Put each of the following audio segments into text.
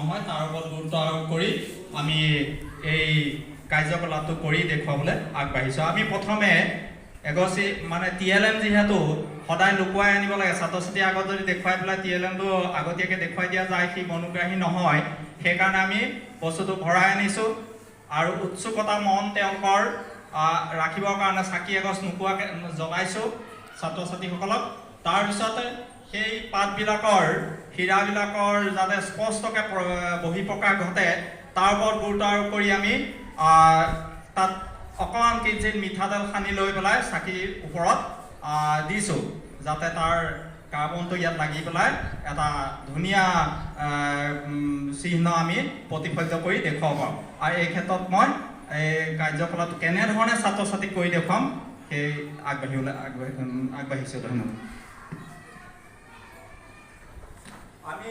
নহয় তাৰ ওপৰত গুৰুত্ব আৰোপ কৰি আমি এই কাৰ্যকলাপটো কৰি দেখুৱাবলৈ আগবাঢ়িছোঁ। আমি প্ৰথমে এগছি মানে TLM যিহেতু সদায় লুকুৱাই আনিব লাগে, ছাত্ৰ ছাত্ৰীৰ আগত যদি দেখুৱাই পেলাই TLMটো আগতীয়াকৈ দেখুৱাই দিয়া যায় সি মনোগ্ৰাহী নহয়, সেইকাৰণে আমি বস্তুটো ভৰাই আনিছোঁ আৰু উৎসুকতা মন তেওঁলোকৰ ৰাখিবৰ কাৰণে চাকি এগছ নোপোৱাকৈ জ্বলাইছোঁ ছাত্ৰ ছাত্ৰীসকলক। তাৰপিছতে সেই পাতবিলাকৰ হীৰাবিলাকৰ যাতে স্পষ্টকৈ বহিঃপ্ৰকাশ ঘটে তাৰ ওপৰত গুৰুত্ব আৰোপ কৰি আমি তাত অকণমান কিঞ্চিত মিঠাতেল সানি লৈ পেলাই চাকিৰ ওপৰত দিছোঁ, যাতে তাৰ কাৰ্বনটো ইয়াত লাগি পেলাই এটা ধুনীয়া চিহ্ন আমি প্ৰতিফলিত কৰি দেখুৱাব পাৰোঁ। আৰু এই ক্ষেত্ৰত মই এই কাৰ্যকলাপটো কেনেধৰণে ছাত্ৰ ছাত্ৰীক কৰি দেখুৱাম সেই আগবাঢ়িছোঁ। ধন্যবাদ। আমি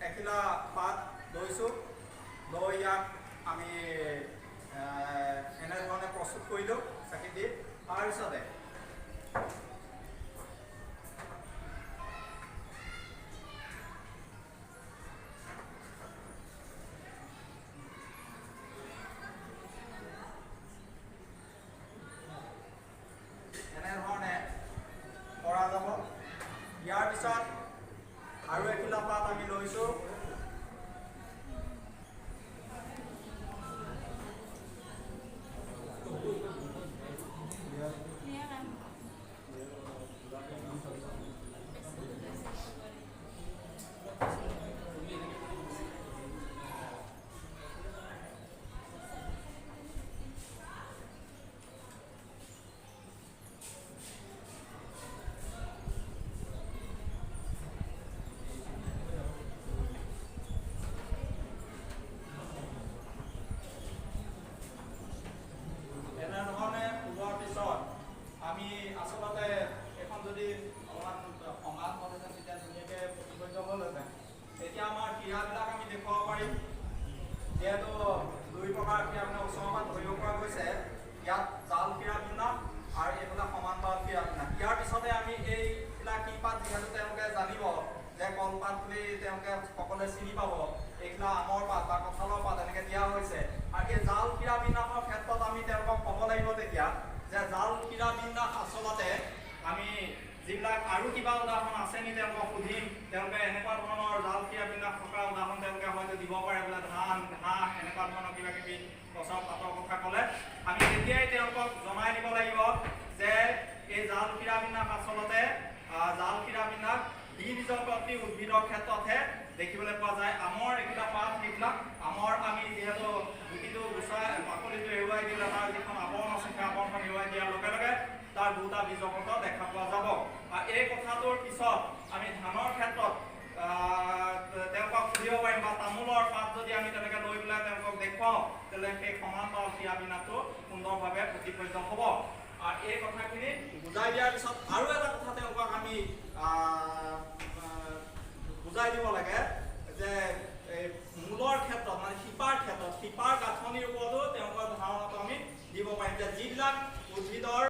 এখিলা পাত লৈছোঁ, লৈ ইয়াক আমি এনেধৰণে প্ৰস্তুত কৰিলোঁ চাকি দি। তাৰপিছতে এনেধৰণে কৰা যাব। ইয়াৰ পিছত আৰু এখিলা পাত আমি লৈছোঁ, এনেধৰণে ওলোৱাৰ পিছত আমি আচলতে এখন যদি অকণমান সমান হ'লহেঁতেন তেতিয়া ধুনীয়াকৈ প্ৰতিফলিত হ'লহেঁতেন। এতিয়া আমাৰ হীৰাবিলাক আমি দেখুৱাব পাৰিম, যিহেতু দুই প্ৰকাৰ হীৰা মানে ওচৰৰ পৰা ধৰিব পৰা গৈছে। ইয়াত জাল হীৰা বিন্যাস আৰু এইবিলাক সমান পাত হীৰা বিন্যাস। ইয়াৰ পিছতে আমি এইবিলাক কি পাত, যিহেতু তেওঁলোকে জানিব যে কলপাত বুলি তেওঁলোকে সকলোৱে চিনি পাব, এইবিলাক আমৰ পাত বা কঁঠালৰ পাত এনেকৈ দিয়া হৈছে। আৰু এই জাল হীৰা বিন্যাসৰ ক্ষেত্ৰত আমি তেওঁলোকক ক'ব লাগিব তেতিয়া যে জাল হীৰা বিন্যাস আচলতে আমি যিবিলাক আৰু কিবা উদাহৰণ আছে নি তেওঁলোকক সুধিম, তেওঁলোকে এনেকুৱা ধৰণৰ জাল হীৰা বিন্যাস থকা উদাহৰণ তেওঁলোকে হয়তো দিব পাৰে, বোলে ধান ঘাঁহ এনেকুৱা ধৰণৰ কিবা কিবি গছৰ পাতৰ কথা ক'লে আমি তেতিয়াই তেওঁলোকক জনাই দিব লাগিব যে এই জাল হীৰা বিন্যাস আচলতে জাল হীৰা বিন্যাস দ্বিবীজপত্ৰী উদ্ভিদৰ ক্ষেত্ৰতহে দেখিবলৈ পোৱা যায়। আমৰ এইকেইটা পাত, সেইবিলাক আমৰ আমি যিহেতু গুটিটো গুচাই বাকলিটো এৰুৱাই দিলে তাৰ যিখন আৱৰণ আছে সেই আৱৰণখন এৰুৱাই দিয়াৰ লগে লগে তাৰ দুটা বীজপত্ৰ দেখা পোৱা যাব। আৰু এই কথাটোৰ পিছত আমি ধানৰ ক্ষেত্ৰত তেওঁলোকক সুধিব পাৰিম, বা তামোলৰ পাত যদি আমি তেনেকৈ লৈ পেলাই তেওঁলোকক দেখুৱাওঁ তেতিয়াহ'লে সেই সমান পাত হীৰা বিন্যাসটো সুন্দৰভাৱে প্ৰতিফলিত হ'ব। আৰু এই কথাখিনি বুজাই দিয়াৰ পিছত আৰু এটা কথা তেওঁলোকক আমি বুজাই দিব লাগে যে মূলৰ ক্ষেত্ৰত মানে শিপাৰ গাঁথনিৰ ওপৰতো তেওঁলোকৰ ধাৰণাটো আমি দিব পাৰিম যে যিবিলাক উদ্ভিদৰ